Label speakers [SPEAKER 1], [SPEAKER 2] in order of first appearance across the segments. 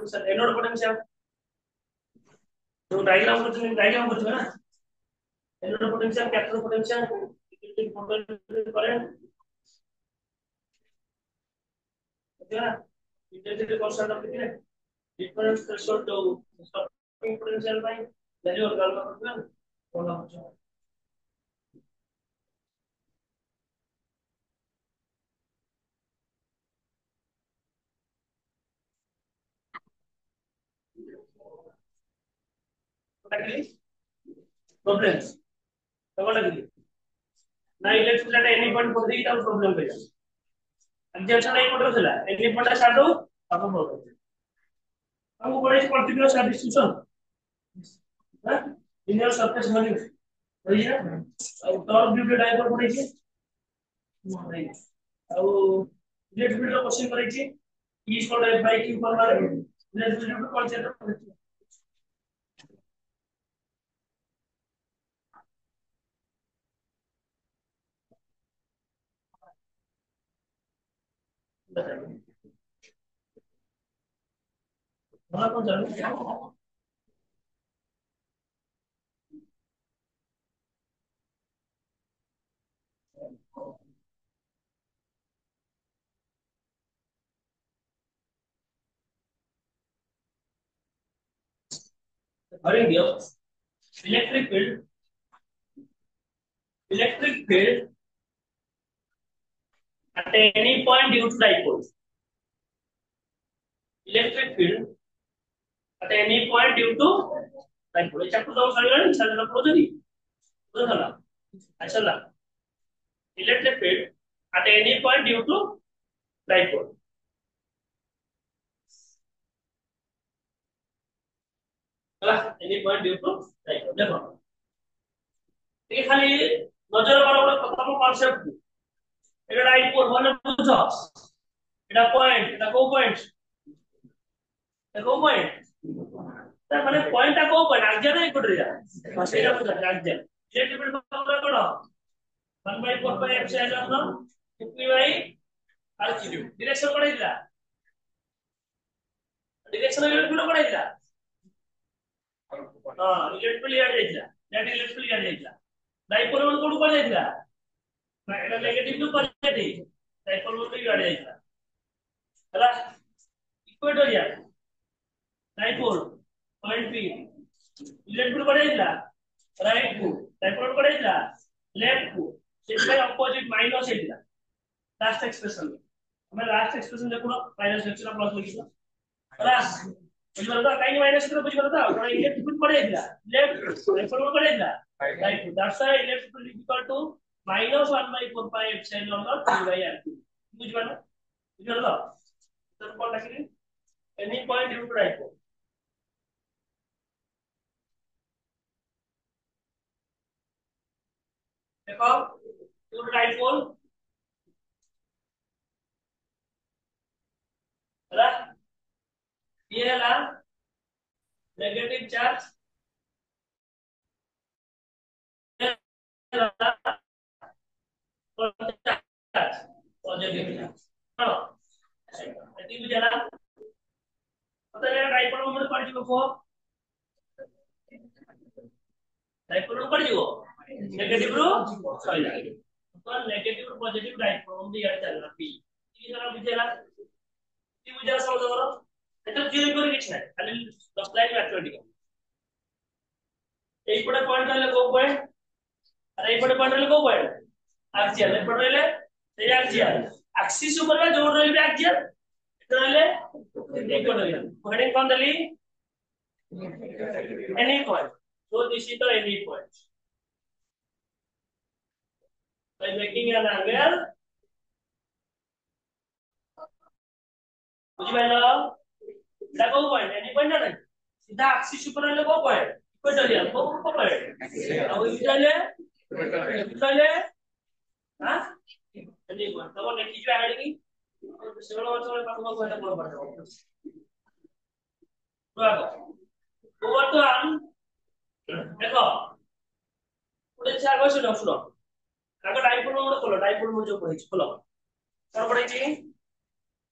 [SPEAKER 1] Potential anode potential तो diagram करते ना anode potential cathode potential electric potential current okay ना इंटेंसिटी कांस्टेंट ऑफ कितने डिफरेंस थ्रेशोल्ड तो स्टॉपिंग पोटेंशियल बाय वैल्यू और गलना करते हैं बोला मुझे problems तगड़ा लगी ना इलेक्ट्रिक लाइन एनी पॉइंट पर दी तब प्रॉब्लम पे एक्जेक्शन नहीं पड़ रहा है एनी पॉइंट स्टार्ट हो तब प्रॉब्लम हमको बड़े पर्टिकुलर सा डिस्ट्रीब्यूशन है लिनियर सरफेस बनी सही है और टॉर्क ड्यू टू डायपोल पड़े छी नहीं और नेट फील्ड रो क्वेश्चन करे छी E equal to F by Q पर मारे नेट फील्ड को कंसीडर करे छी वहां कौन चल भरेंगे electric field at any point due to dipole electric field at any point due to dipole ये चैप्टर तो सही चल रहा है जी तो चला अच्छा ला electric field at any point due to dipole चला any point due to dipole देखो ये खाली नजर करो प्रथम कांसेप्ट এটা ডাইপোল মানে বুঝছো এটা পয়েন্ট এটা কো পয়েন্ট তার মানে পয়েন্টটা কো পয়েন্ট আগে না কোটে যা সেটা বুঝা আগে ইলেকট্রিক ফিল্ড আমরা করো 1/4 পাই epsilon naught q by r cube direction কোটা দিলা ডিরেকশন ইলেকট্রিক ফিল্ড কোটা দিলা হ্যাঁ ইলেকট্রিক ফিল্ড ইয়ার যাইলা দ্যাট ইলেকট্রিক ফিল্ড ইয়ার যাইলা ডাইপোল কোন কোড কোটা দিলা এটা নেগেটিভ টু পজিটিভ ডাইপোল কোড ইয়ার যাইলা হলা ইকুয়েটর ইয়ার डाइपोल पॉइंट पी इलेक्ट्रिक पड़ेगा राइट को डाइपोल पड़ेगा लेफ्ट को इसलिए ऑपोजिट माइनस है लास्ट एक्सप्रेशन में हमें लास्ट एक्सप्रेशन देखो माइनस एक्सप्रेशन प्लस लिखियो प्लस बुझ बता काई माइनस को बुझ बता थोड़ा इलेक्ट्रिक पड़ेगा लेफ्ट डाइपोल पड़ेगा right that's why electric is equal to -1/4 pi epsilon nought q by r बुझ बता तो कौन लिखिए any point due to dipole देखो टू डाइपोल है ये है ना नेगेटिव चार्ज पॉजिटिव चार्ज हां एटी बुझला पता है डाइपोल में पड़ जीवो को डाइपोल में पड़ जीवो नेगेटिव रो सही लागे तो नेगेटिव और पॉजिटिव डाइपोल में यार चलना पी ये जरा बुझला ती बुझला समझ करो এটা জিরো করে কিছু না খালি 10 লাইন ম্যাথমেটিক্যাল এই পড়ে পয়েন্ট হলে কো পয়েন্ট আর এই পড়ে পয়েন্ট হলে কো পয়েন্ট আক্সিয়াল এই পড়ে হলে সেই আক্সিয়াল axis উপরে জোড় রইবে আক্সিয়াল এটা হলে ইকুয়েটরিয়াল হেডিং কোন দলি any point so this is the any point by making an angle বুঝি পাইলো এটা কো পয়েন্ট এনি পয়েন্ট না सीधा एक्सिस ऊपर वाले को पॉइंट इक्वेटोरियल को पॉइंट और इटाले हां एनी पॉइंट तो लिखी जो हेडिंग सेवन वर्ष में पास को এটা বড় পড়া তো বর্তমান দেখো ওটা চার বছর না শুনো আগে ডাইপোল মোড খোলো ডাইপোল মোড जो পড়েছি খোলো তারপরে কি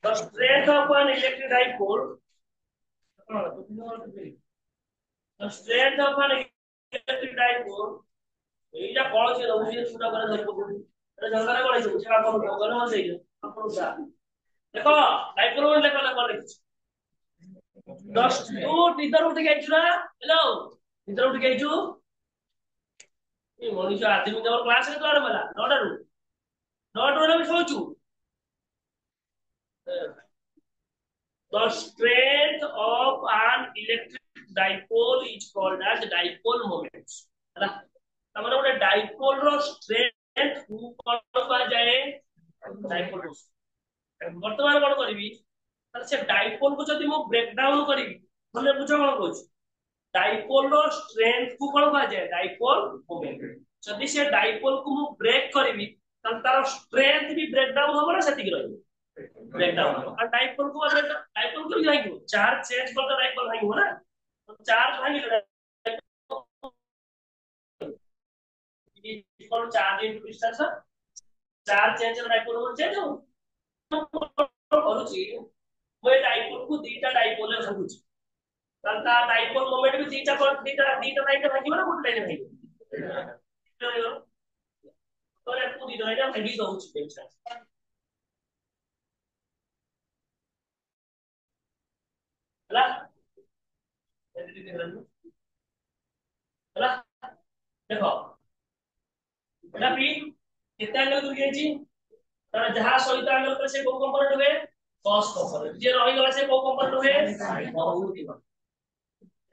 [SPEAKER 1] the strength of an electric dipole The strength of an electric dipole এইটা বড় ছিল উনি ছোট করে ধরবো এটা জঙ্গলে করেছে সেটা আপনার জঙ্গলে মধ্যে আপনার দেখো ডাইপোল মোমেন্ট লেখা লেখা লিখছি 10 টু নিদার উঠে গেছো না হ্যালো নিদার উঠে গেছো এই মনিষ আদি মধ্যে আমার ক্লাসে তো আর বেলা 9টা আমি shochu the strength of an electric dipole is called as dipole moment ହେଲା ଆମର ଗୋଟେ dipole ର strength କୁ କଣ କୁହାଯାଏ dipole ବର୍ତ୍ତମାନ କଣ କରିବି ତାହେଲେ ସେ dipole କୁ ଯଦି ମୁଁ ବ୍ରେକ୍ ଡାଉନ କରିବି ମାନେ ବୁଝ କଣ କହୁଛି dipole ର strength କୁ କଣ କୁହାଯାଏ dipole moment ଯଦି ସେ dipole କୁ ମୁଁ ବ୍ରେକ୍ କରିବି ତାହେଲେ ତାର strength ବି ବ୍ରେକ୍ ଡାଉନ ହବ ନା ସେତିକି ରହିବ ब्रेक डाउन और डाइपोल को अगर डाइपोल को भांगी चार्ज चेंज करता डाइपोल भांगी ना तो चार्ज भांगी equal charge into distance charge change कर डाइपोल को चेंज हो करूची मैं डाइपोल को दीटा डाइपोल ले भांगुची तंता डाइपोल मोमेंट भी दीटा लाइन भांगी ना गुड लाइन भांगी तो रे पूरी लाइन भांगी दउची टेंशन ହେଲା ହେଲା ଦେଖ ଏଟା ପି କେତେ ଆଙ୍ଗଲ ଦୂର ଯାଇଛି ତାର ଯାହା ସହିତ ଆଙ୍ଗଲ କଲେ ସେ କୋଉ କମ୍ପୋନେଣ୍ଟ ହୁଏ cos କମ୍ପୋନେଣ୍ଟ ଯେ ରହିଗଲା ସେ କୋଉ କମ୍ପୋନେଣ୍ଟ ହୁଏ ବହୁତ ହି ଭଲ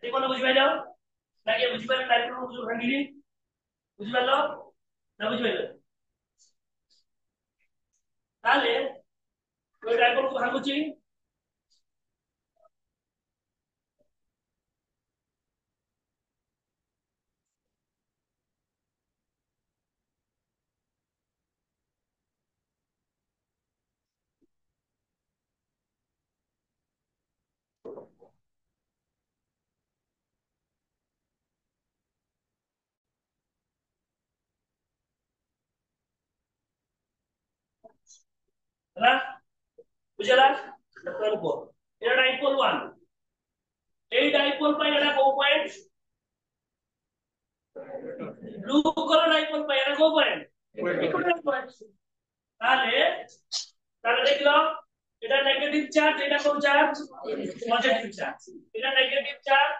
[SPEAKER 1] ଏ କୋନ ବୁଝିପାଇଲ ନା କି ବୁଝିପାଇଲ ଡାଇରେକ୍ଟ ମୁଁ ଭାଙ୍ଗିଲି ବୁଝିପାଇଲ ନା ବୁଝିପାଇଲ ତାହେଲେ ওই ডাইপোল କୁ ଭାଙ୍ଗୁଛି ହେଲା ବୁଝିଲା ଡକ୍ଟର को ଏଟା ଡାଇପୋଲ 1 এই ডাইপোল পাই এটা কোন পয়েন্ট ব্লু কলর ডাইপোল পাই এটা কোন পয়েন্ট ইকুয়াল পয়েন্ট তাহলে তাহলে দেখলো এটা নেগেটিভ চার্জ এটা কোন চার্জ পজিটিভ চার্জ এটা নেগেটিভ চার্জ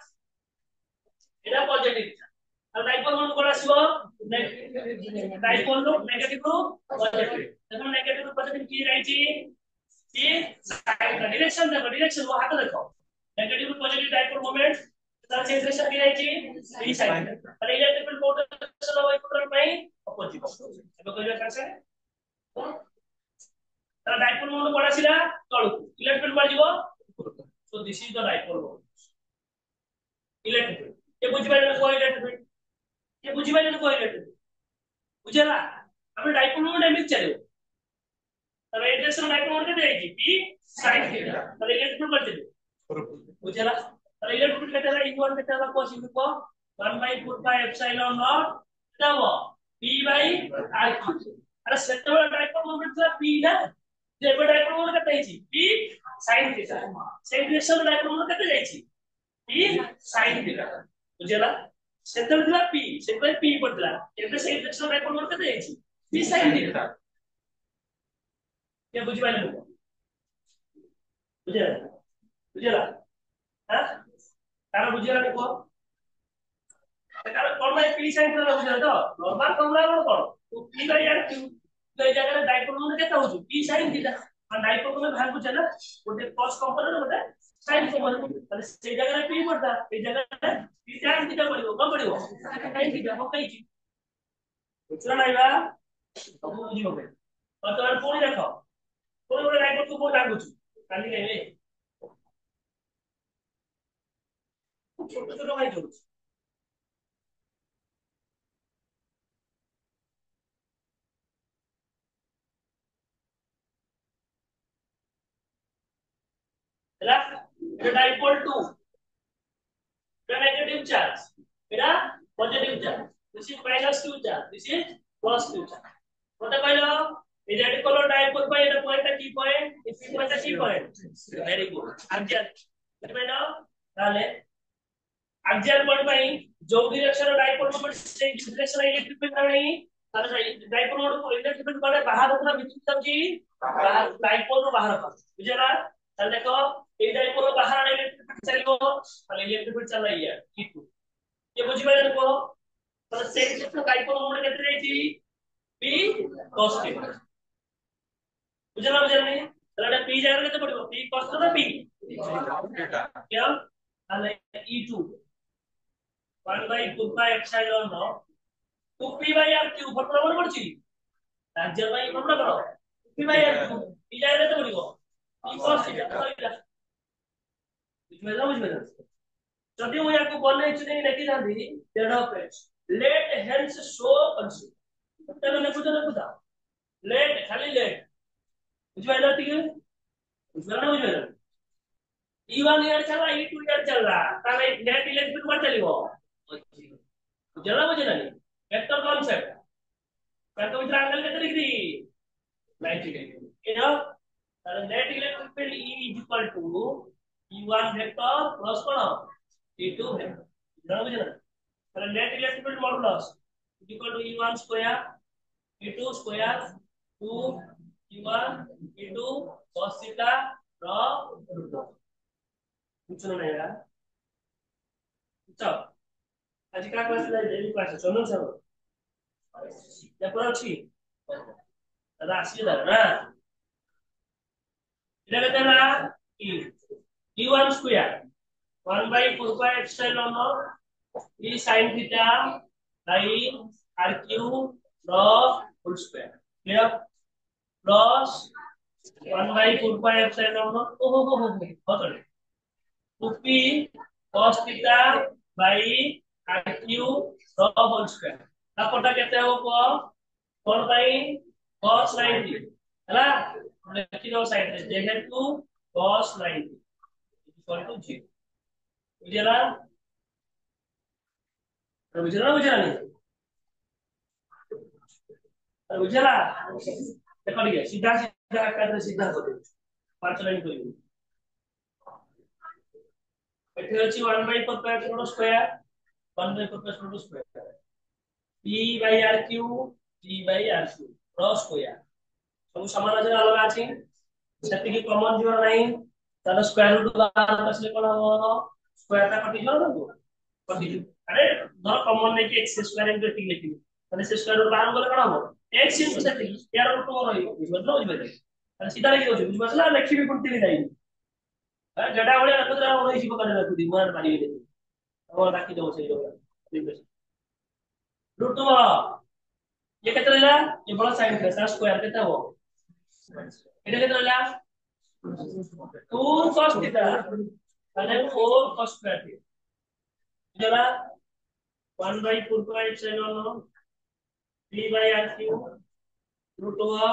[SPEAKER 1] এটা পজিটিভ চার্জ আর ডাইপোল কোন কোন আসিব ডাইপোল নেগেটিভ টু পজিটিভ দেখো নেগেটিভ টু পজিটিভ কি রাইছি কি সাইড ডাইরেকশন দেখো ডাইরেকশন वो हाथ देखो negative to positive dipole moment তার সেন্ট্রেশন কি রাইছি এই সাইড আর ইলেকট্রিক ফিল্ড পোটেনশিয়াল ওই ইকুয়াল বাই অপোজিট ଏବେ କହିବା କାছে তার ডাইপোল মোমেন্ট কোড আসিলা তଳକୁ ইলেকট্রিক ফিল্ড কোড ଯିବ so this is the dipole moment electric field কে বুঝি পাইলে কোন ইলেকট্রিক ফিল্ড কে বুঝি পাইলে কোন ইলেকট্রিক বুঝলা আমি ডাইপোল মোমেন্ট এমনি চালিও তবে এই ডাইরেকশন ডাইপোল মোমেন্ট কেটে যাইছি পি sin থিটা তাহলে ইলেকট্রিক ফিল্ড করতে বুঝলা তাহলে ইলেকট্রিক ফিল্ড কেটে যায় ইকুয়াল কেটে হবে cos equal 1/4 pi epsilon not এটা হবে p বাই r আরে সেটাবেলা ডাইপোল মোমেন্ট ছিল p না যে এবে ডাইপোল মোমেন্ট কেটে যাইছি p sin থিটা সেই ডাইরেকশন ডাইপোল মোমেন্ট কেটে যাইছি p sin থিটা বুঝলা সেটাবেলা ଥିଲା p সেটাই p পড়লা ଏବେ সেই ডাইরেকশন ডাইপোল মোমেন্ট কেটে যাইছি p sin থিটা কে বুঝি পাইলে বুঝলা বুঝলা হ্যাঁ তারা বুঝিলা দেখো তারা কোন ভাই পি সাইন করে বুঝলা তো নরমাল তোমরা কোন করো তো পি বাই আর কিউ তো এই জায়গায় ডাইপোল মোমেন্ট কেতে হচ্ছে পি সাইন থিটা আর ডাইপোল মোমেন্ট ভাগ বুঝে না ওতে cos কম্পোনেন্ট ওতে সাইন কম্পোনেন্ট তাহলে সেই জায়গায় পি পড়তা এই জায়গায় পি সাইন থিটা পড়িব কোন পড়িব সাইন থিটা হকাইছি বুঝলা নাইবা তুমি বুঝিও তো তোর পুরি দেখো পুরি পুরি ডাইপোল কো কোন লাগুছি কালি নেবে ছোট ছোট ভাই চলছে ହେଲା এটা ডাইপোল 2 এটা নেগেটিভ চার্জ এটা positive charge this is minus q charge this is plus q charge কোনটা কইলো এই রেড কালার ডাইপোল পাই এটা পয়েন্টটা কি পয়েন্ট এই পয়েন্টটা কি পয়েন্ট ভেরি গুড আনসার বুঝবে না তাহলে আক্সিয়াল বল ପାଇଁ ଯୋଉ ଡିରେକ୍ସନ ଡାଇପୋଲ ମୋମେଣ୍ଟ ସେଇ ଡିରେକ୍ସନ ଇଲେକ୍ଟ୍ରିକ ଫିଲ୍ଡ ନାହିଁ ତାହେଲେ ଡାଇପୋଲ ମୋମେଣ୍ଟ ଇଲେକ୍ଟ୍ରିକ ଫିଲ୍ଡ ମାନେ ବାହାର ପୁରା ଭିତର ଯାଉଛି ଡାଇପୋଲ ରୁ ବାହାର ପାସ ବୁଝିଲା ତାହେଲେ ଦେଖ এই ଡାଇପୋଲ ବାହାର ଆଡେ ଇଲେକ୍ଟ୍ରିକ ଫିଲ୍ଡ ଚାଲିବ ତାହେଲେ ଇଲେକ୍ଟ୍ରିକ ଫିଲ୍ଡ ଚାଲିଲା ଇଏ E2 ये बुझି ପାଇଲେ ଦେଖ ତାହେଲେ ସେଇ ଡିରେକ୍ସନ ଡାଇପୋଲ ମୋମେଣ୍ଟ କେତେ ଯାଇଛି P cos θ ବୁଝିଲା ବୁଝିଲା ତାହେଲେ P ଜାଗାରେ କେତେ ପଡିବ P cos θ ନା P क्या ତାହେଲେ E2 1 by 2 pi epsilon nought 2p by r cube formula कौन पड़ची राज्य by फॉर्मूला करो 2p by r cube ई जाय रे तो पड़िबो ई cos थीटा सहीला बुझिबे जदि मु याको बने छि लेखि जांदी डेड of x let hence show consider तने लिखुदा लेट खाली लेट बुझिबे ठीक बुझिबे E1 यार चला E2 यार चल रहा ताले नेट इलेक्ट्रिक पर चलिबो बुझला बुझला नहीं vector concept vector with angle कितने degree 90 degree you know the net electric field E is equal to E1 vector plus कौन E2 vector बुझला बुझला the net electric field modulus is equal to E1 square E2 square 2 E1 E2 cos theta रो पूछना नहीं यार चल आज का class ले डेली क्लास चलो चलो या पर अच्छी राशि दार ना এটা কত না e e1 square 1 by 4 pi epsilon e sin theta by r cube plus whole square clear plus 1 by 4 pi epsilon हो चले 2p cos theta by r cube plus whole square तापटा केते हो कोन भाई cos 90 ହେଲା लेखि दो साइड रे जेहेतु cos 90 equal to 0 बुझला बुझला बुझला नहीं बुझला देखो ठीक है सीधा सीधा आकार सीधा कर दे पांच लाइन करियो एठी अछि 1 by 4 pi epsilon square 1 by 4 pi epsilon square p by r cube p by r cube cross square सब समान আছে अलग আছে সেটিকি কমন জিরো নাই তাহলে স্কয়ার রুট বাহার আসলে কোন হবে স্কয়ারটা কটি যাবে না কটি আরে ধর কমন নাই কি x স্কয়ার ইনটু t লিখিবি তাহলে সে স্কয়ার রুট বাহার গলে কোন হবে x ইনটু সেটি স্কয়ার রুট কোন রহিব বুঝলো বুঝবে তাহলে সিধা লিখি দউছি বুঝবাসলা লিখিবি কোনটি নাই আরে জডা ভলিয়া রাখুদরা ওই জীব কানে রাখুদি মান মারিবে দেখি আমার রাখি দউ সেই লোক रूट ये कितना रहला ये बड़ा साइन है स्क्वायर कितना हो এটা कितना रहला 2 cos थीटा মানে 4 cos स्क्वायर थीटा जरा 1 by 4 pi epsilon p by r cube root over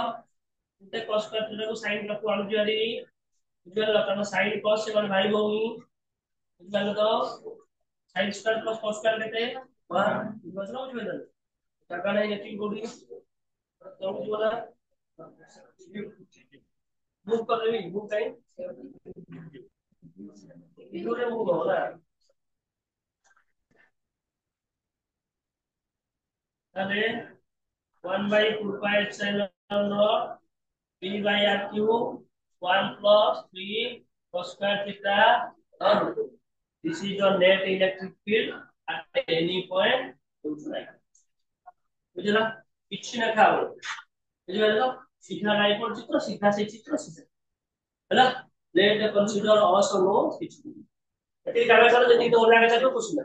[SPEAKER 1] इनते cos स्क्वायर थीटा को sin रखो आलू जारी इधर लगाना sin cos से 1 भाई होगी इधर तो sin square plus cos square कहते हैं 1 बचना मुझे बदल क्या है ये तीन कोडी तो मुझे बोला मूव कर रही मूव टाइम इधर मूव हो रहा है अरे 1 by 4 pi epsilon naught p by r cube 1 plus 3 cos square theta और this is your net electric field at any point बुझला किछ ना खाओ बुझला सीधा डाइपोल चित्र सीधा से चित्र सीधा ହେଲା let consider also no किछ एटी जागा चलो जति तो जागा चलो कुछ ना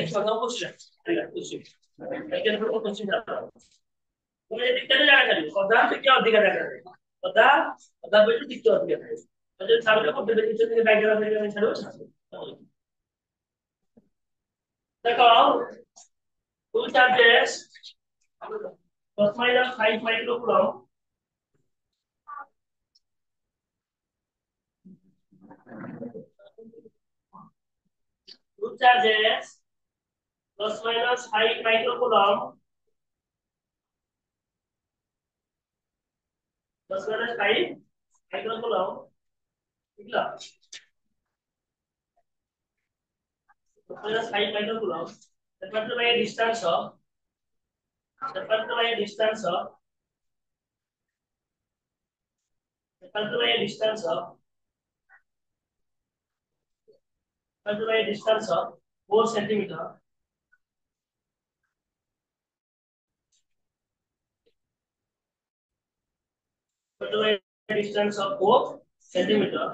[SPEAKER 1] एक सौ कुछ ना कुछ लेकिन तो कंसीडर तुम्हें कितने जागा चलो पदा से क्या अधिक जागा है पदा पदा बेटू कितने अधिक है तो सामने को बेटे कितने डायग्राम में छाड़ो देखो two charges plus minus 5 microcoulomb two charges plus minus 5 microcoulomb plus minus 5 microcoulomb ठीक है minus 5 microcoulomb separated by a distance of separated by a distance of separated by a distance of separated by a distance of 4 centimeter. Separated by a distance of 4 centimeter.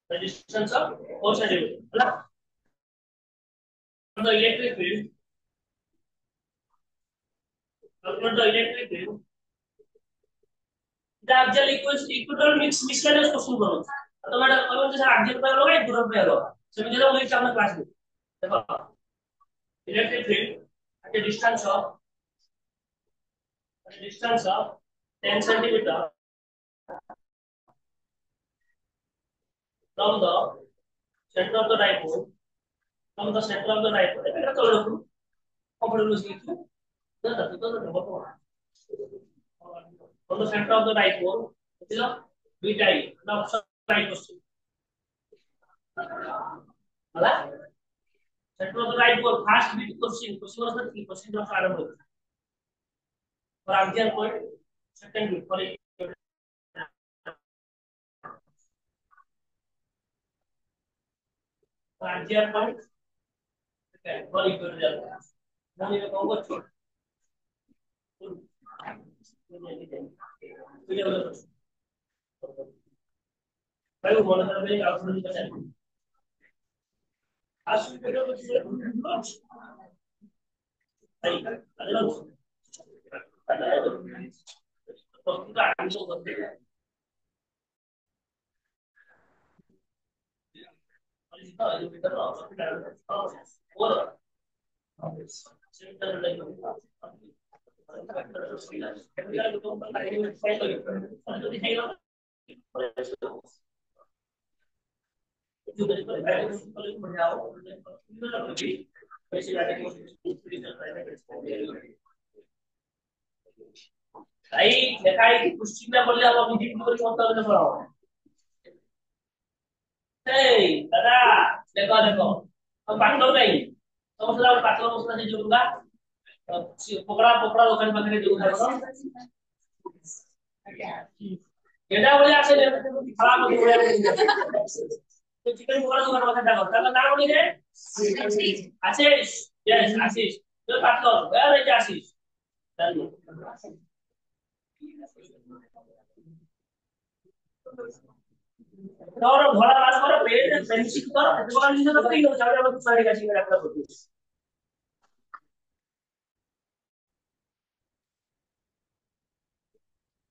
[SPEAKER 1] The distance of 4 centimeter. The electric field. Calculate the electric field. The axial equatorial miscellaneous question करो. तो madam कौन सा axial पे होगा या equatorial पे होगा? समझ लो वही हमने क्लास में. देखो electric field at a distance of 10 centimeter from the center of the dipole from the center of the dipole. এটা তো এরকম comfortable লিখছো. তো from the center of the dipole বুঝলো দুইটা আই না অপশন রাইট করছি হলা center of the dipole first bit question হচ্ছে কি question অফ আরম্ভ for axial point second bit for axial point for equatorial মানে এটা কম করছো ভাই মনে করবে আউটপুট দিতে চাই আসলে এটা হচ্ছে তাই আদর তো তো আমি তো করতে ahí দেখাই কি কুশ্চিনটা বললে আবার মিটিং করে করতে হবে পড়াও এই দাদা দেখো দেখো हम पाटलो नहीं तो मतलब पाटलो मसला से जोड़ूंगा पकड़ा पकड़ा दुकान पकड़े जोड़ूंगा এটা বলে আসলে খারাপ হয়ে তো চিকেন পকড়া দোকান কথাটা কথা তাহলে নাম বলি রে আশিস यस আশিস তো পাটলো where is আশিস और घोड़ा बात करो पेन पेंसिल करो दुकान से तो कहीं हो जाओ जब सारी गाची में रखना पड़ती है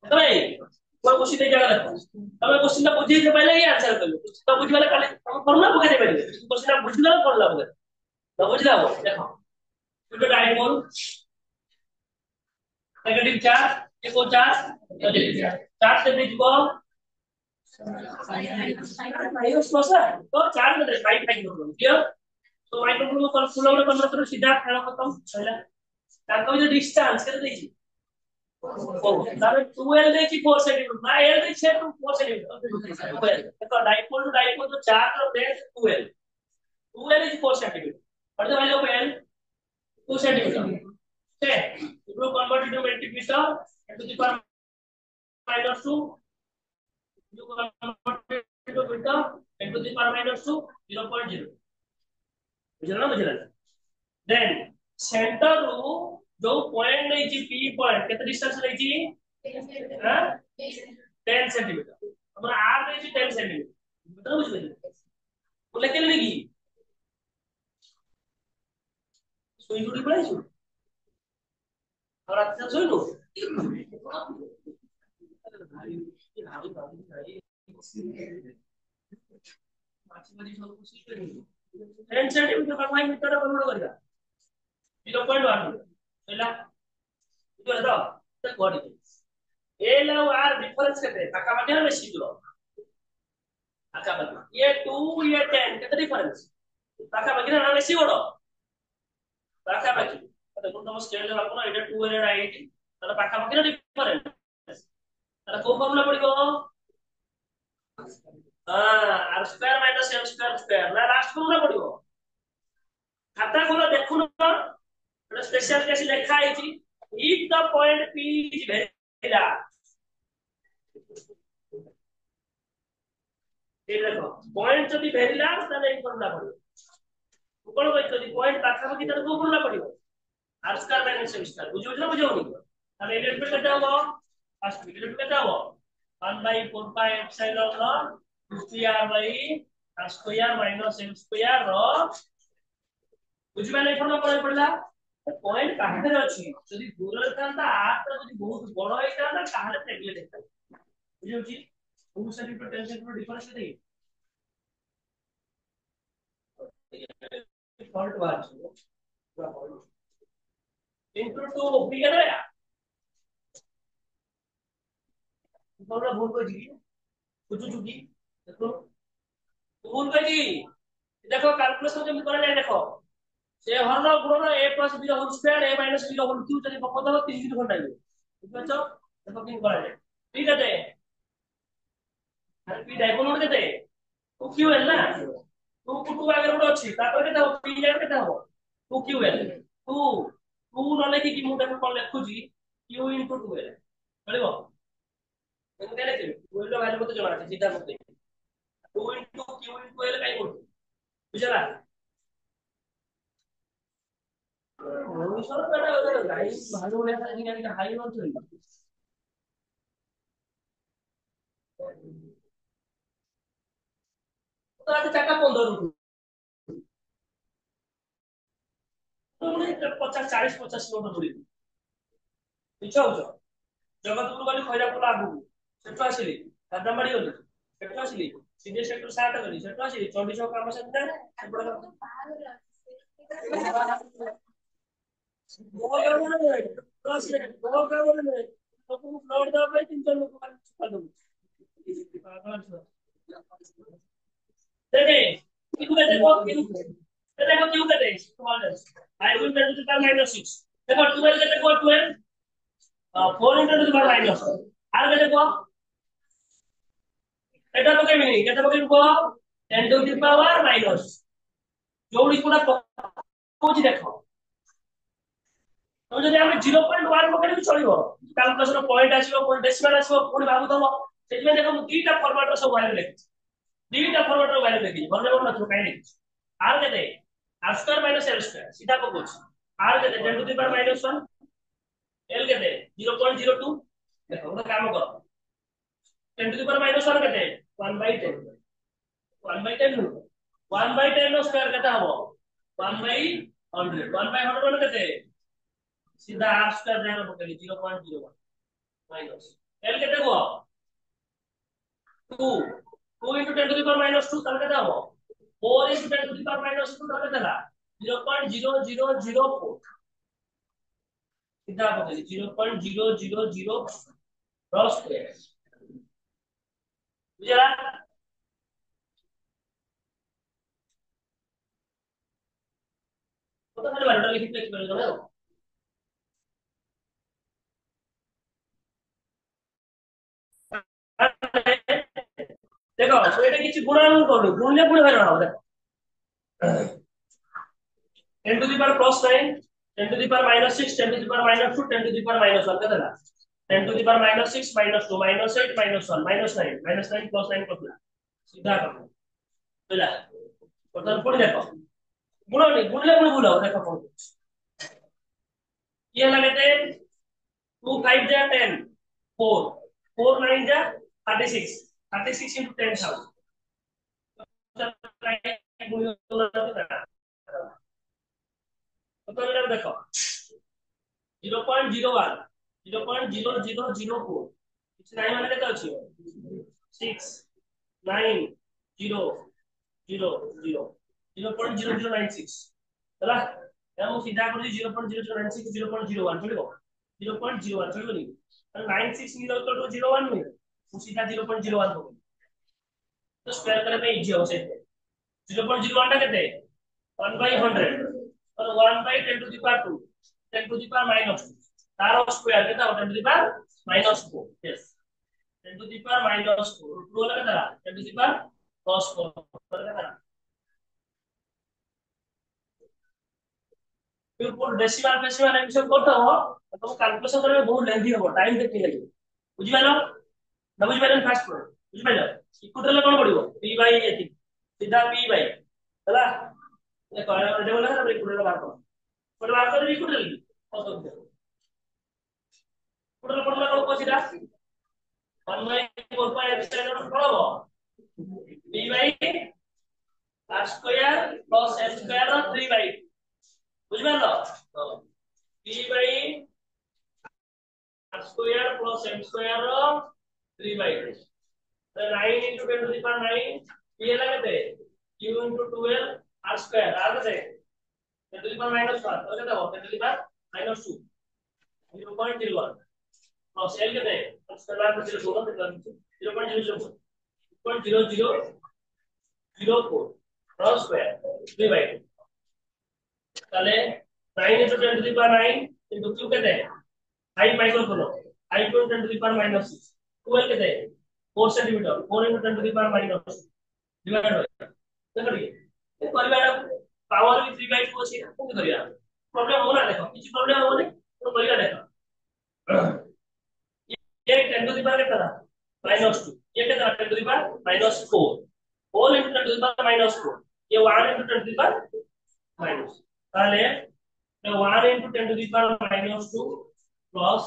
[SPEAKER 1] तो कोई क्वेश्चन नहीं जगह रखो तब क्वेश्चन का बुझे से पहले ही आंसर कर लो तो बुझ वाला खाली फॉर्मूला पकड़ दे पहले क्वेश्चन बुझ वाला फॉर्मूला पकड़ तो बुझ जाओ देखो तो डायपोल नेगेटिव चार्ज एको चार्ज पॉजिटिव चार्ज चार्ज से बीच को माइनस प्लस है तो चार्ज में राइट साइड में क्लियर तो माइक्रोकूलम को कूलम में कन्वर्ट करो सीधा खड़ा खत्म पहला ताको जो डिस्टेंस कर दीजिए তাহলে 12 দেখি 4 সেন্টিমিটার না এল দেখছি 4 সেন্টিমিটার তো ডাইপোল তো চার্জ और base 12 12 is 4 centimeter what is the value of L 2 centimeter okay it will convert into meter to the power minus 2 you convert into meter into the power minus 2 0.0 बुझला then center रू जो point नहीं G P point कितना distance नहीं जी हां 10 centimetre हमारा are नहीं जी 10 centimetre मतलब बुझ गए तो लेकिन नहीं की सुई जुड़ी पड़े सु और अच्छा सुई लो 10 सेंटीमीटर का कोई मीटर का कन्वर्ट करेगा 0.1 पहला ಇದು ಅದ ಕೋಡಿ ಎ ಲವ್ ಆರ್ ಡಿಫರೆನ್ಸ್ ಕತೆ ಕಾಕಾ ಬಗ್ಗೆ ना शीघ्र काका ಬಗ್ಗೆ ये 2 ये 10 केते डिफरेंस काका ಬಗ್ಗೆ ना बेसी बड़ काका ಬಗ್ಗೆ तो कोन स्केल ले आपन एटा 2 एटा 8 তাহলে কাকা ಬಗ್ಗೆ डिफरेंस ତାହେଲେ କୋଉ ଫର୍ମୁଲା ପଡିବ? r square minus m square square না লাস্ট ফর্মুলা পড়িବ। খাতা খোলা দেখুନ ଗୋଟେ ସ୍ପେଶାଲ କେସ ଲେଖା ହେଇଛି if the point p is very large। এই দেখো পয়েন্ট যদি ভেরি লার্জ তাহলে এই ফর্মুলা পড়িବ। কোন যদি পয়েন্ট পাখাপাখি তাহলে কোଉ ଫର୍ମୁଲା ପଡିବ? r square minus m square. ବୁଝୁଛ ନା ବୁଝାଉନି? তাহলে ইলেক্ট্রিক কেতে হবো? ফার্স্ট ইলেক্ট্রিক কেতে হবো? 1/4 পাই epsilon nought 2r by r square minus m square র বুঝিবানি ফর্মুলা পড়ে পড়লা। পয়েন্ট পাখରେ ଅଛି ଯଦି ଦୂରରେ ଥାନ୍ତା r ଟା ଯଦି ବହୁତ ବଡ ହେଇଥାନ୍ତା ତାହେଲେ ଟେଗଲେ ଦେଖାଇ ବୁଝୁଛି। କୋଉ ସାଇଡ પર ଟେନସନ પર ଡିଫରେନ୍ସ ଦେଇ फॉल्ट बार इनटू 2 भी है ना यार। फॉर्मूला भूल कर जी कुछ चुकी देखो भूल कर जी। देखो कैलकुलेशन जब कर जाए देखो से हर गुणन a plus b whole square a minus b whole cube যদি পক্ষ দাও 3 ঘন্টা লাগবে ঠিক আছে। দেখো কি করা যায় ঠিক আছে। আর p ডায়াগোনাল কেতে 2ql না 2 କୁ 2 আগে ଗୋଟେ ଅଛି ତାପରେ କେତେ ହବ p ଜାଗାରେ କେତେ ହବ 2ql 2 2 ନ ଲେଖିକି ମୁଁ ତାକୁ କଣ ଲେଖୁଛି q * 2l ଚଳିବ। ଏମିତି ଲେଖିବି 2l ର ଭ୍ୟାଲୁ ମତେ ଜଣା ଅଛି ସିଧା ମତେ 2 * q * l କାଇଁ କରୁଛୁ ବୁଝିଲା। ମଣିଷର ବେଟା ଗାଈ ଭାଲୁ ଭଳିଆ କାହିଁକି ହାଇ ନଥିବ ତ ଆଜି 4:15 50 40 50 ମିନିଟ ଦୂରିବୁ ମିଛ ହଉଛ। ଜଗତପୁର ଗଲି ଖଇରାପୁର ଆଗକୁ ସେଠୁ ଆସିଲି ଦାଦାମାଡି ଗଲି ସେଠୁ ଆସିଲି ସିଡିଏ ସେକ୍ଟର 7 ଗଲି ସେଠୁ ଆସିଲି ଚଣ୍ଡିଚୌକ କାମ ସେଟା देखो क्यों करते हैं I will tell you the minus 6 देखो 12 कहते को 12 4 into the power minus R कहते को এটা পকেইবি নি কেতে পকেইবি কো 10 to the power minus जोड़ी पूरा পৌঁছি দেখো তো যদি আমি 0.1 পকেইবি চলিবো ক্যালকুলেশন পয়েন্ট আসিবো কোন ডেসিমাল আসিবো কোন ভাগ দবো সেজন্য দেখো ମୁଁ দুইটা ফরম্যাটର ସବୁ ভ্যালু লিখিছি দুইটা ফরম্যাটର ভ্যালু লিখিছি মনে মনে নথিব কাই লিখিছি আর কেতে r square minus l square सीधा পকଉଛି r কেতে 10 to the power minus 1 l কেতে 0.02 দেখো ଗୋଟେ କାମ କର 10 to the power minus 1 কেতে 1/10 1/10 1/10 નો સ્ક્વેર કેતા હબો 1/100 1/100 মানে কেতে सीधा r স্কয়ার জায়গা পকেলি 0.01 মাইনাস l কেতে হবো 2 2 into 10 to the power minus 2 তাহলে কেতে হবো 4 into 10 to the power minus 2 তাহলে কেতে 0.0004 सीधा पकेली 0.0004 स्क्वायर बुझला। तो खाली वाला लिखित लिख कर दो देखो तो এটা কিছু গুণন করবে গুণলে গুণ হয়ে যাবে দেখো 10 to the power plus 9 10 to the power minus 6 10 to the power minus 2 10 to the power minus 1 कत है 10 to the power minus 6 minus 2 minus 8 minus 1 minus 9 minus 9 plus 9 कत सीधा करो बुझला। टोटल पड़ देखो गुणा नहीं गुणले गुण बुलाओ देखो कौन ये लगाते 2 5 जा 10 4 4 9 जा 36 36 into 10,000 तो देखो 0.01 0.0004 କିଛି ନାହିଁ ମାନେ କେତେ ଅଛି 6 9 0 0 0 0.0096 ହେଲା ଏହା ମୁଁ ସିଧା କରୁଛି 0.0096 0.01 ଚଳିବ 0.01 ଚଳିବ ନି 96 ନି ତ 01 ନୁହେଁ ମୁଁ ସିଧା 0.01 ପକେଇ तो स्क्वायर करने में इजी हो सकते 0.01 टा कहते 1/100 और 1/10 to the power 2 10 to the power minus 2 तारो स्क्वायर कहता है 10 to the power minus 4 yes 10 to the power minus 4 root वाला कितना 10 to the power cos 4 कितना फिर पूरा डेसिमल डेसिमल एडिशन करते हो तो कैलकुलेशन करने में बहुत लेंथी हो टाइम देखते लगे बुझी पालो ना बुझी पालो फास्ट करो बुझी पालो इक्वल ले कोन पड़िबो p बाय एथि सीधा p बाय हला ये कहले रे बोला ना इक्वल बात करो पर बात कर इक्वल ले कत दे इक्वल पड़ला को सीधा 1 बाय 4 बाय एप्सिलॉन पड़बो p bye r square plus m square 3 by बुझी पालो p bye r square plus m square 3 by 3 तो 9 into 10 to the power 9 ये लगते q into 12 r square r कहते 10 to the power minus 1 तो कहते हो 10 to the power minus 2 0.01 plus l कहते x square plus 0 0.004 0.0004 cross square 3 by 2 তাহলে 9 into 10 to the power 9 into q कहते हैं 5 माइक्रोफोलो I to 10 to the power minus 6 12 कितने 4 centimetre 4 into 10 to the power minus divide हो तो करिए ये परिवार पावर भी 3 by 2 ଅଛି ନା କଣ କରିବା प्रॉब्लम हो ना देखो କିଛି प्रॉब्लम हो नहीं तो କରିବା देखो ये 10 to the power कितना minus 2 ये कितना 10 to the power minus 4 4 into 10 to the power minus 4 ये 1 into 10 to the power minus তাহলে 1 into 10 to the power minus 2 plus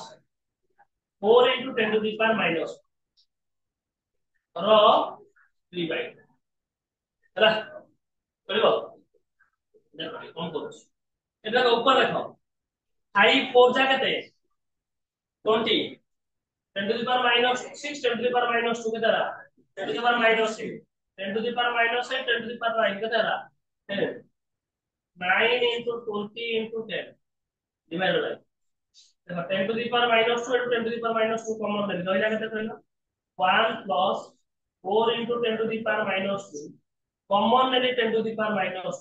[SPEAKER 1] 4 into 10 to the power minus row 3 by ହେଲା କରିବ ଦେଖ କଣ କରୁଛି এটা ऊपर देखो 5 4 जा केते 20 10 to the power minus 6 10 to the power minus 2 केते 10 to the power minus 8 10 to the power minus 8 10 to the power 9 केते 10 9 into 20 into 10 divided by देखो 10 to the power minus 2 into 10 to the power minus 2 common ले लो इला केते कहलो 1 plus 4 into 10 to the power minus 2 common ले 10 to the power minus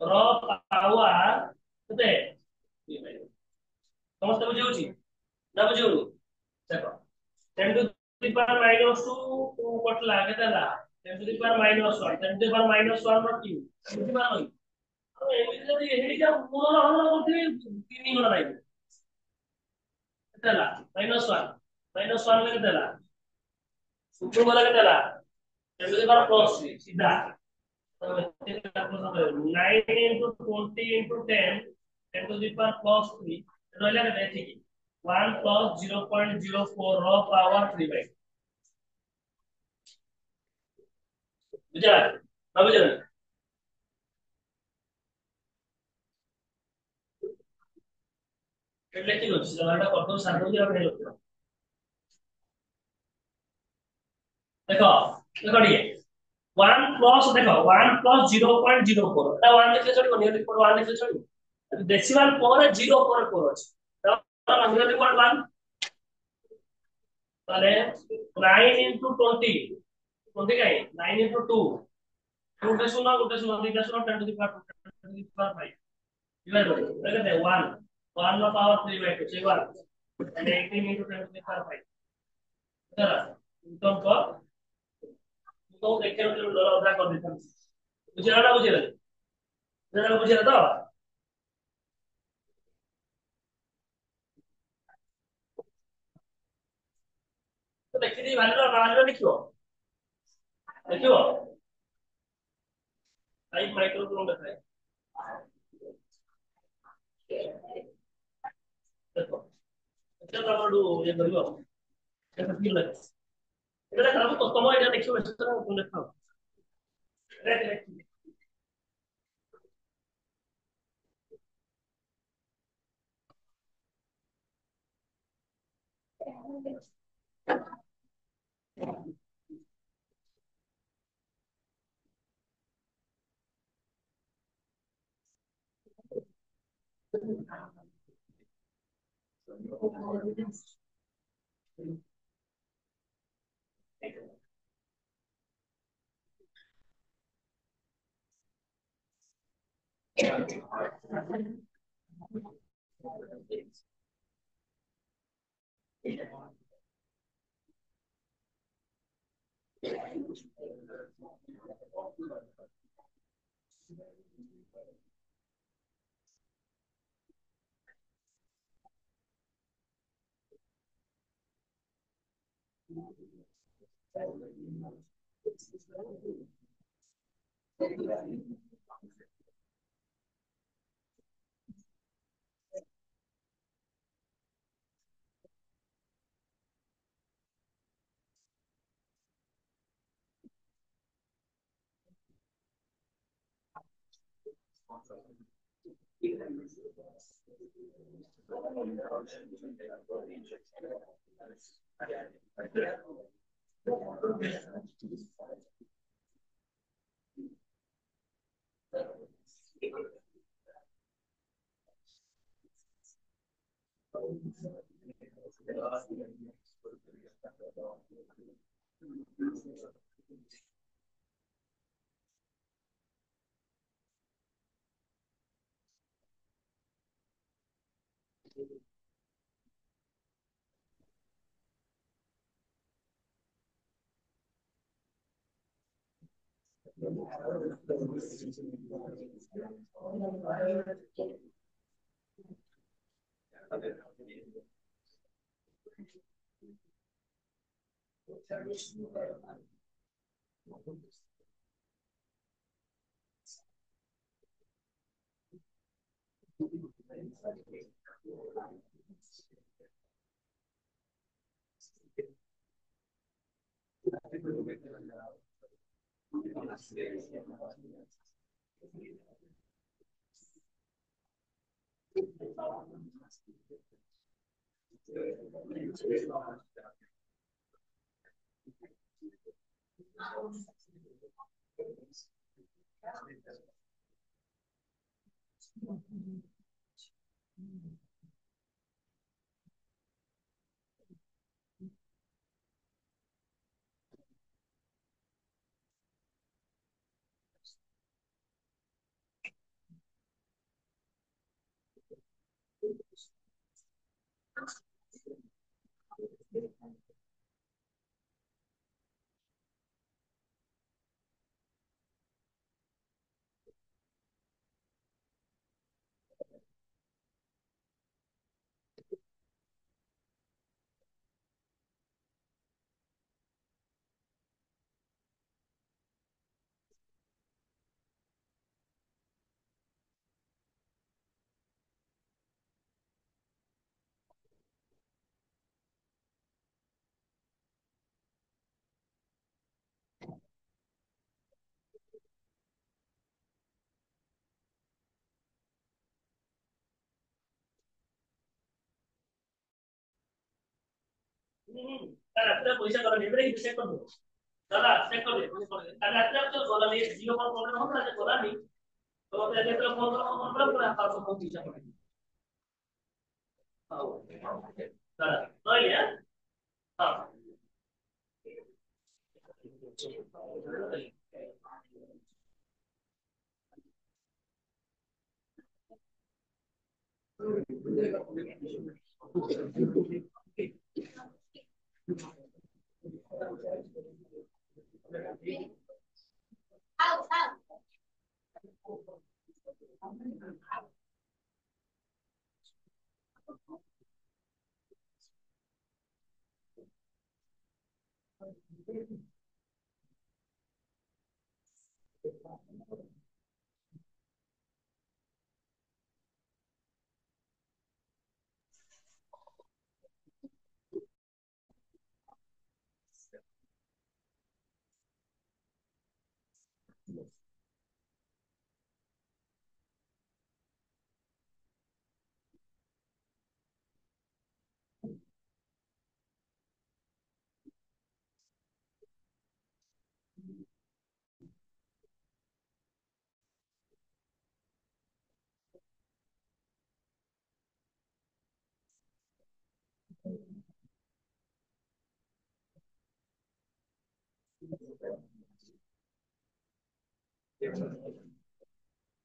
[SPEAKER 1] 2 रो power केते समस्त बुझी होची ना बुझी होनी देखो 10 to the power minus 2 को कटला केतेला 10 to the power minus 1 10 to the power minus 1 row q बुझी पालो तो एमिति जदी एही जा पूर्ण हल करथि 3 गुण नाही केतेला minus 1 ले केतेला ऊपर वाला केतेला 10 to the power plus 3 सीधा तो 9 into 20 into 10 10 to the power plus 3 ରହିଲା କେତେ ଠିକ 1 plus 0.04 ର power 3 by ବୁଝା ନା ବୁଝା એટલે কি হচ্ছে তোমারটা কত সার্ভ দিয়ে আপনি লিখো দেখো দেখো দিয়ে 1 plus देखो 1 plus 0.04 এটা 1 লিখলে চলিব নিয়ম লিখো 1 লিখলে চলিব ডেসিমাল পরে 0 পরে 4 আছে তাহলে আমরা লিখব 1 তাহলে 9 into 20 20 কাই 9 into 2 2 টা শূন্য 2 টা 10 to the power 5 डिवाइड हो गया देखो 1 1 નો પાવર 3 by 2 છે 1 અને 18 into 10 to the power 5 चला तो देखे लड़ा कर देता बुझेला ना बुझेला जरा बुझेला तो देखि दी भालो लिखियो देखियो 5 माइक्रोकूलम देखाय देखो अच्छा तमडू ये करियो এটা কি লাগে এটা কাম তো তোমার এটা দেখিও এটা তুমি দেখাও রাত্রে পয়সা করা নেবে কিন্তু চেক করবো দাদা চেক করবে আর রাত্রে তো বলা নেই জিরো কোন প্রবলেম হবে না বলা নেই তো তাহলে তো ফোন করে আপনার ফোন দিতে হবে দাদা তাই হ্যাঁ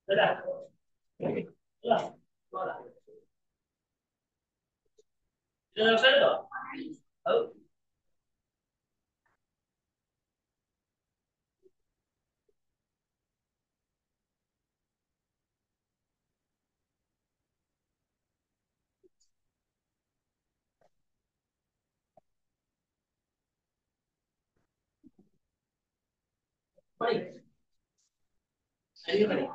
[SPEAKER 1] দাদা দাদা এটা ব্যবসা তো भाई आइए भाई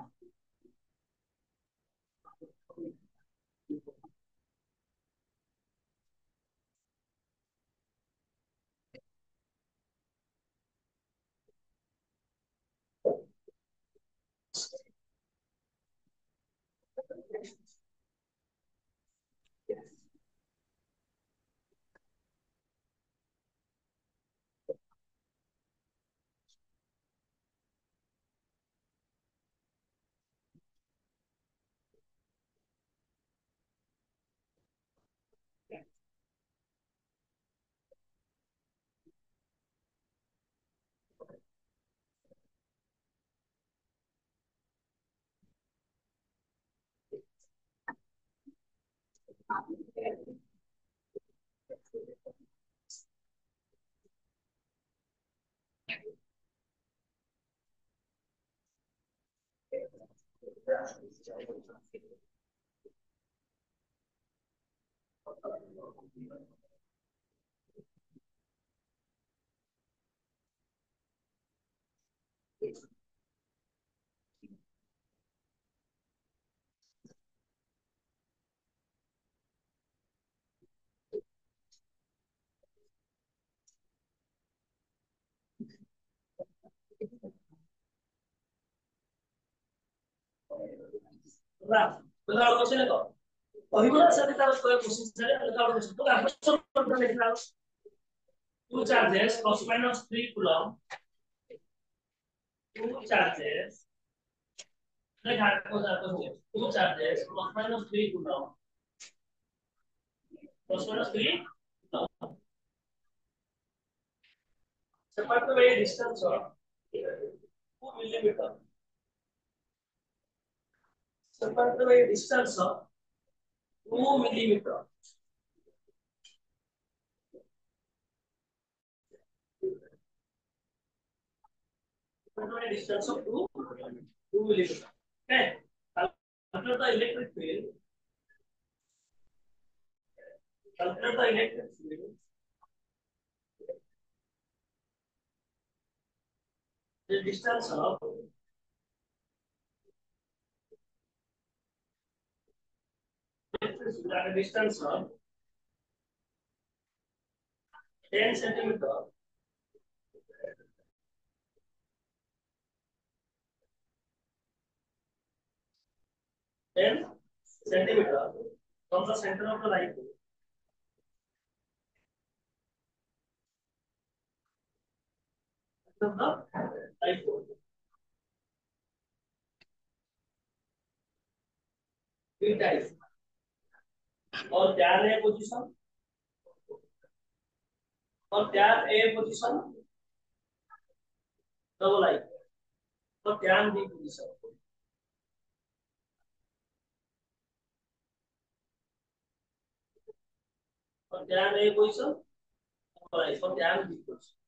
[SPEAKER 1] Betul kalau question itu. Oh, gimana saat kita harus question saya kalau question itu apa sebenarnya two charges plus minus 3 coulomb two charges two charges plus minus 3 coulomb plus minus 3 coulomb separate by a distance of 2 millimeter separate by a distance of 2 millimeter separate by a distance of 2 millimeter. Okay, calculate the electric field. Calculate the electric field. The distance of the distance of 10 centimeter from the center of the light of the light pole. Theta is और tan A position और tan A position double I और tan B position और tan A position double I और tan B position.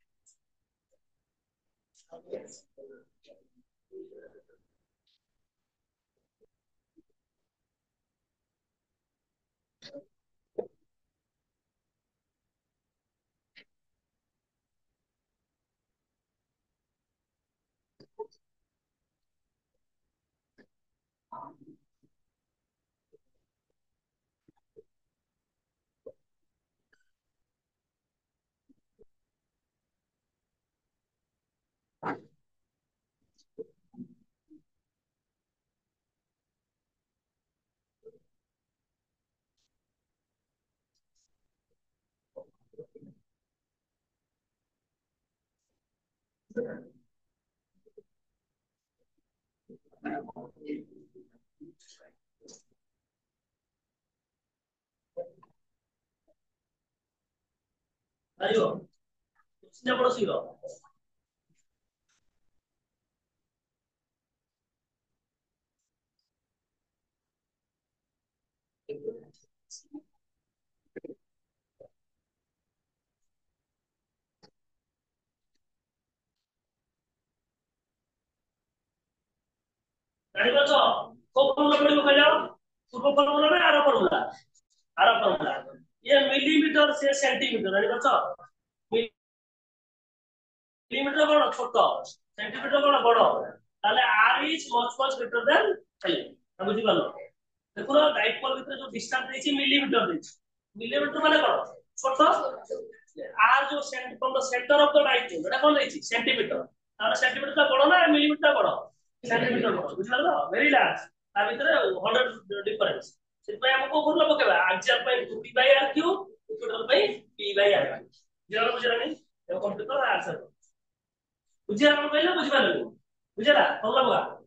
[SPEAKER 1] Ayo, sini prosigo. ଜାଣିପାରୁଛ କୋଉ formula ପଡିବ କହିଲ ପୂର୍ବ formula ନା ଆର ଫର୍ମୁଲା ଇଏ ମିଲିମିଟର ସେ ସେଣ୍ଟିମିଟର ଜାଣିପାରୁଛ ମିଲିମିଟର କଣ ଛୋଟ সেন্টিমিটার কোন বড় তাহলে r is much greater than l আমি বুঝি পারলো দেখো ডাইপোল ভিতরে যে ডিসটেন্স দিয়েছি মিলিমিটার দিয়েছি মিলিমিটার মানে কত ছোট আর যে from the centre of the dipole এটা কোন দিয়েছি সেন্টিমিটার তাহলে সেন্টিমিটারটা বড় না মিলিমিটার বড় সেন্টিমিটার বড় বুঝলো তো ভেরি লার্জ তার ভিতরে 100 ডিফারেন্স ସେଥିପାଇଁ ଆମକୁ କୋଉ ଫର୍ମୁଲା ପକେଇବା ଆକ୍ସିଆଲ ପାଇଁ 2p by r cube total ପାଇଁ p by r ବୁଝିଲା ବୁଝିଲାନି ଏବେ କମ୍ପ୍ୟୁଟର ଆନ୍ସର ବୁଝିଲା କଣ କହିଲ ବୁଝିପାରିଲନି ବୁଝିଲା ଫର୍ମୁଲା ପକା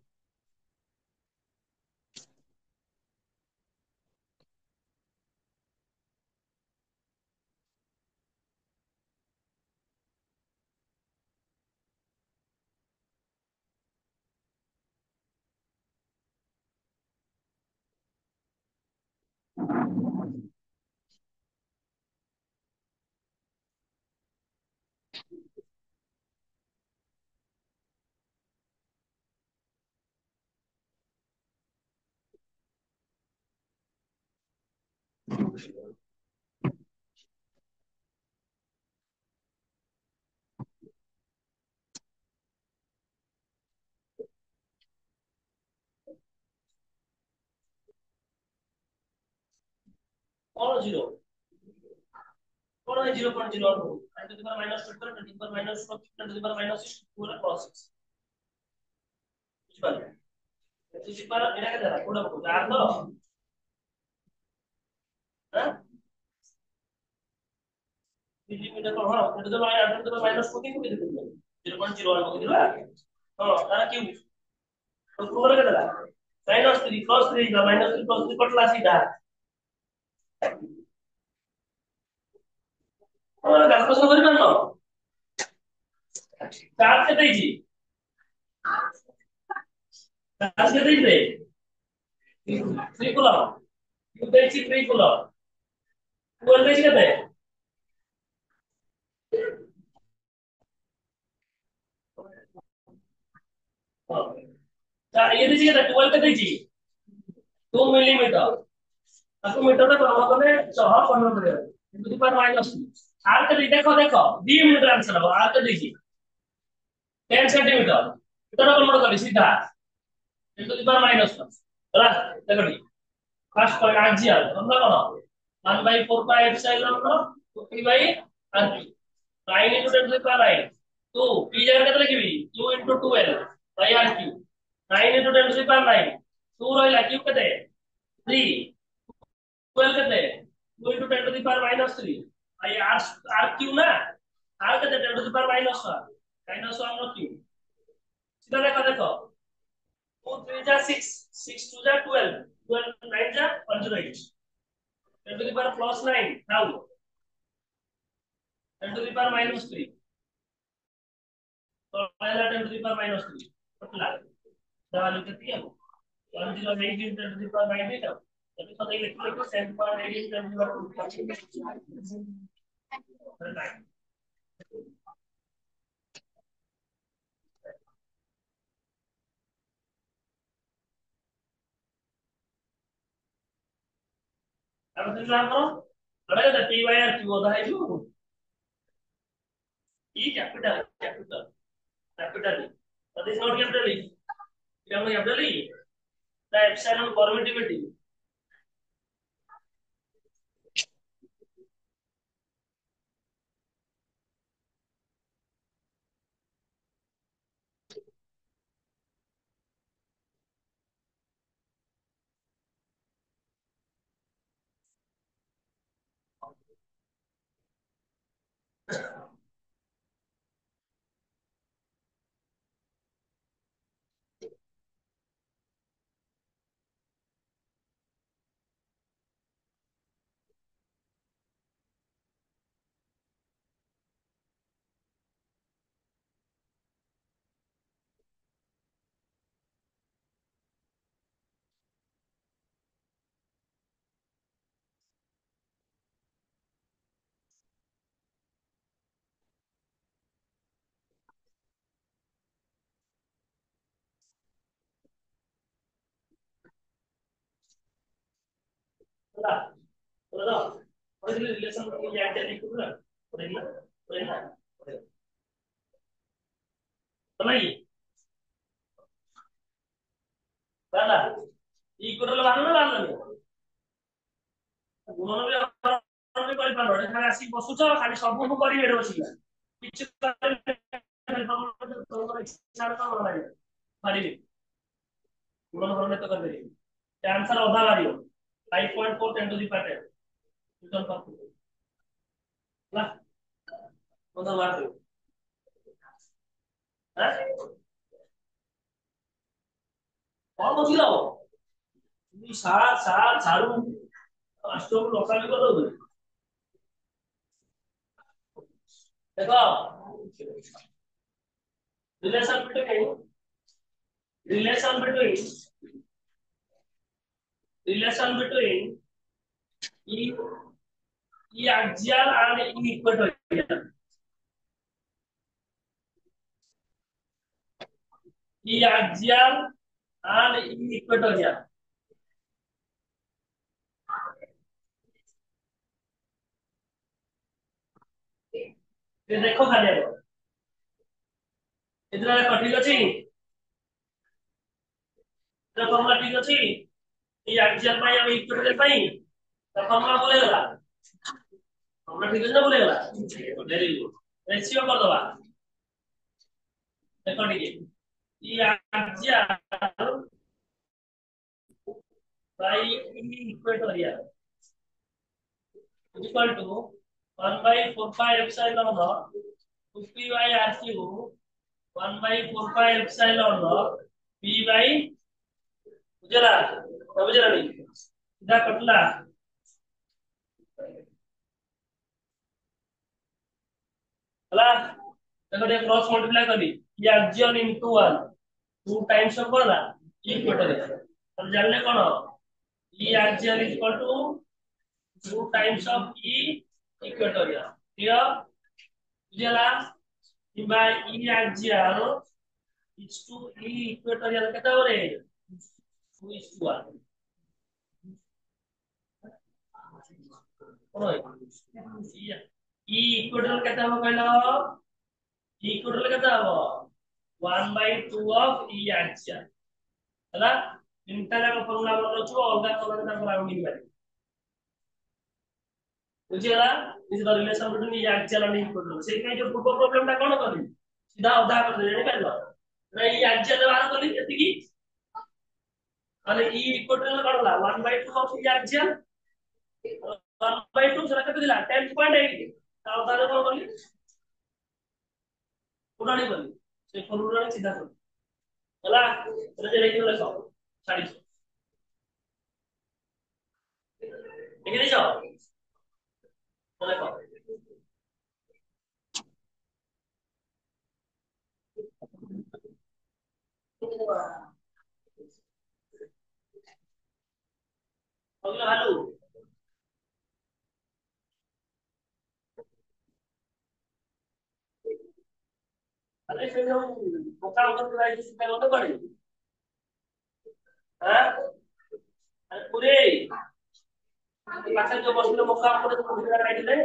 [SPEAKER 1] କଣ ଜିରୋ कौन है 0.01 10 to the power minus 12 10 to the power minus 4 10 to the power minus 6 पूरा प्रोसेस बुझिपाल 10 to the power एटा के देला कोडा को आर तो हां मिलीमीटर को हां 10 to the power 10 to the power minus 14 को देला 0.01 को देला हां तारा क्यों तो पूरा के देला minus 3 plus 3 का minus 3 plus 3 कटला सीधा और कैलकुलेशन करि पारलो चार्ज के देजी चार्ज के देजी रे 3 कूलम क्यों देजी 3 कूलम 12 देजी केते हां ये देजी केते 12 के देजी 2 मिलीमीटर ताको मीटर रे प्रमाण कले सह कन्वर्ट करे to the power minus R के देखो देखो डी मिनट आंसर हो आर के देखी 10 सेंटीमीटर इतना कन्वर्ट कर सीधा 10 टू द पावर माइनस होला देखो डी फर्स्ट पॉइंट आंसर हमला कोन 1 by 4 pi epsilon nought 2 by r 9 into 10 to the power 9 2 p जगह केते लिखबी 2 into 12 by r cube 9 into 10 to the power 9 2 रहिला क्यूब केते 3 12 केते 2 into 10 to the power minus 3 I r Q ना r केते 10 to the power minus 1 nought Q सीधा देखो देखो 2 3 जा 6 6 2 जा 12 12 9 जा 108 10 to the power plus 9 now 10 to the power minus 3 तो पहला 10 to the power minus 3 पतला वैल्यू कितनी है 108 into 10 to the power 9 है तभी तो देख लिखो 7.8 into 10 to the power 9 अब तुम क्या करो अरे तो टी वाई आर क्यू होता है जो E capital capital capital that is not capital E क्या मतलब capital E the epsilon permittivity बोला बोला और इसलिए रिलेशन को ये ऐड करने को ना पड़ेगा पड़ेगा तो नहीं ହେଲା ଇକ୍ୱାଟର ବାହାରିଲା ନା ବାହାରିଲାନି ଗୁଣନ ବି ହରଣ ବି କରିପାରିବ ଏଠି ଖାଲି ଆସିକି ବସୁଛ ଖାଲି ସବୁ କରିବେ ଏଠି ବସିକି କିଛି ପାରିବେ ଗୁଣନ ହରଣ ତ କରିପାରିବେ ଆନ୍ସର ଅଧା ବାହାରିବ 5.4 10 to the power 10 ରିଟର୍ନ କରିପାରିବେ ହେଲା ଅଧା ବାହାରିବ ଆଁ କଣ ବୁଝିଲ ସାର ସାର ଝାଡୁ ଆଷ୍ଟମ ଲଗାବି କରିଦଉ देखो relation between relation between relation between e e axial and e equatorial e axial and e equatorial ये देखो खाली आगे इतना ठीक अछि इतना फॉर्मूला ठीक अछि e axial पाई और equatorial पाई तो फॉर्मूला बोलेगा फॉर्मूला ठीक है ना बोलेगा वेरी गुड रेशियो कर दवा देखो ठीक है e axial by e equatorial is equal to 1 by 4 pi epsilon naught 50 by r cube 1 by 4 pi epsilon naught p by बुझला बुझला नहीं सीधा कटला हला देखो ये क्रॉस मल्टीप्लाई कर दी ये axial into 1 2 times of Cola equal तो जानले कोन e axial is equal to 2 times of e equatorial clear बुझला किबा e axial is to e equatorial केता बरे 2:1 कोन e equatorial केता हो कहलो e equatorial केता हो 1 by 2 of e axial ହେଲା ତିନିଟା ଯାକ ଫର୍ମୁଲା ବଦଳୁଛୁ ଅଲଗା କଲର ତାକୁ ରାଉଣ୍ଡିଂ ମାରି ବୁଝିଗଲା this is the relation between e axial and e equatorial ସେଇ ପାଇଁ ଯୋଉ ପୂର୍ବ ପ୍ରୋବ୍ଲେମ ଟା କଣ କରିବି ସିଧା ଅଧା କରିଦେଲି ଜାଣିପାରିଲ ନା e axial ବାହାର କଲି ଏତିକି ମାନେ e equatorial କଣ ହେଲା 1 by 2 of e axial 1 by 2 ସେଟା କେତେ ଥିଲା 10.8 ତା ଅଧାରେ କଣ କଲି ଉଡାଣି କଲି ସେ ଫର୍ମୁଲା ସିଧା କଲି ହେଲା ଏଟା ଲେଖିବ ଲେଖ ଛାଡିଛ লিখে দিছো দেখো ওগুলো ভালো আরে সেই যখন বোকা ওখান থেকে আইছে সেটা হতে পারে হ্যাঁ আরে পুরে পাশে যে বসলে বোকা করে তো ভিডিও রাইট দিলে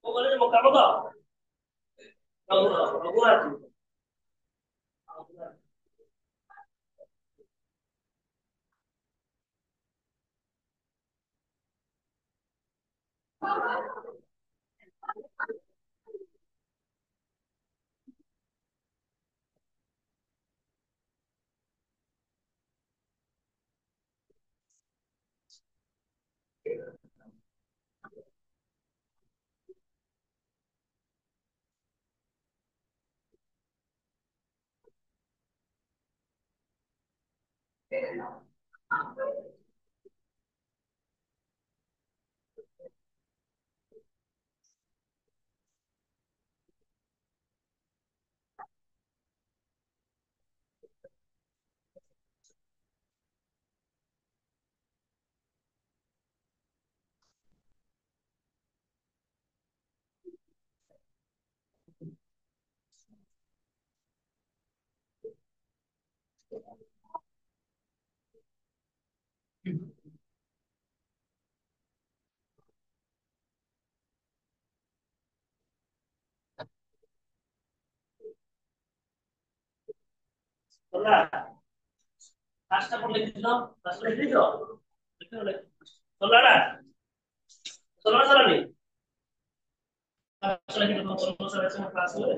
[SPEAKER 1] ও বলে যে বোকা বোকা রঘু আছে ହେଲା ফার্স্টটা কোন লিখে দিলাম ফার্স্টটা লিখে দিও লিখে হলে সোলারা সোলারা সরানি ফার্স্টটা লিখে দিলাম সোলারা সরানি ক্লাস হবে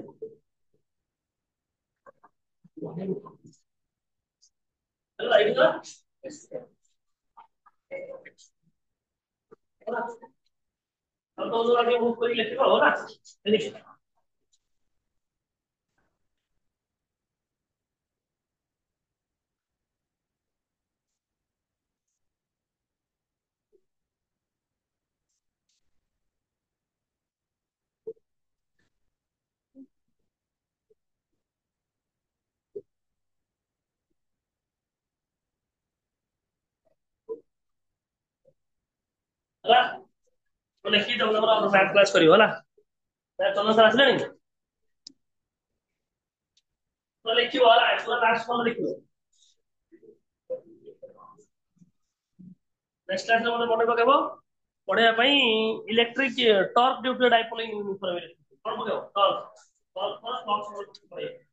[SPEAKER 1] ହେଲା ଏଇଟା ଆଉ ତ ଆଗେ ବୁକ୍ କରି ଲେଖିବ ହେଲା ଲେଖିବ ହେଲା तो ଲେଖିକି ତମେ ତମର ମ୍ୟାଥ୍ କ୍ଲାସ୍ କରିବ ହେଲା ତମେ ସାର୍ ଆସିଲେଣି ତ ଲେଖିବ ହେଲା ପୁରା ଲାଷ୍ଟ ପର୍ଯ୍ୟନ୍ତ ଲେଖିବ ନେକ୍ସଟ କ୍ଲାସରେ ମତେ ମନେ ପକେଇବ ପଢେଇବା ପାଇଁ electric torque due to dipole information କଣ ପକେଇବ ଟର୍କ ଟର୍କ ଫ୍ଲକ୍ସ ପଢେଇବା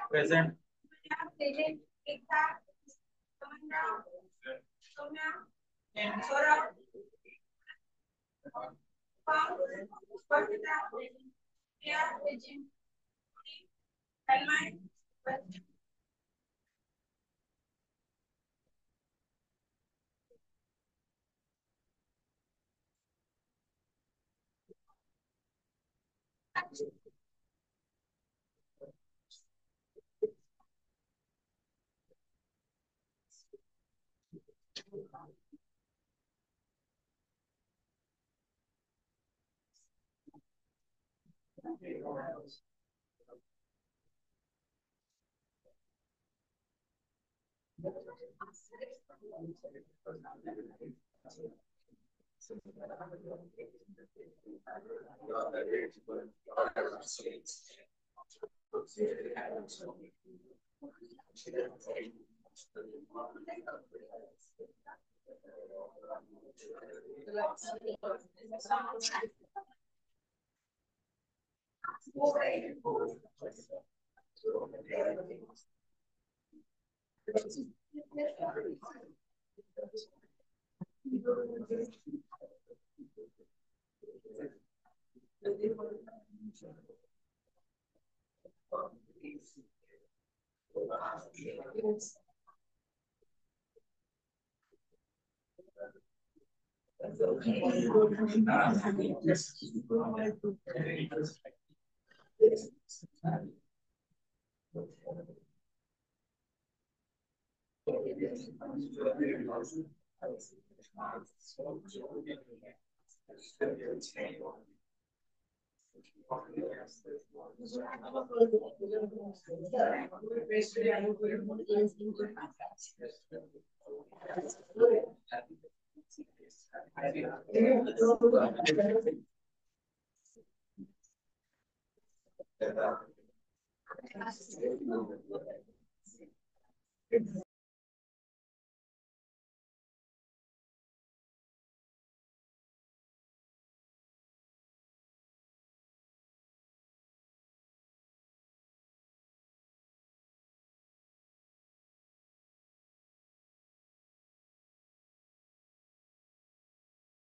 [SPEAKER 2] Present.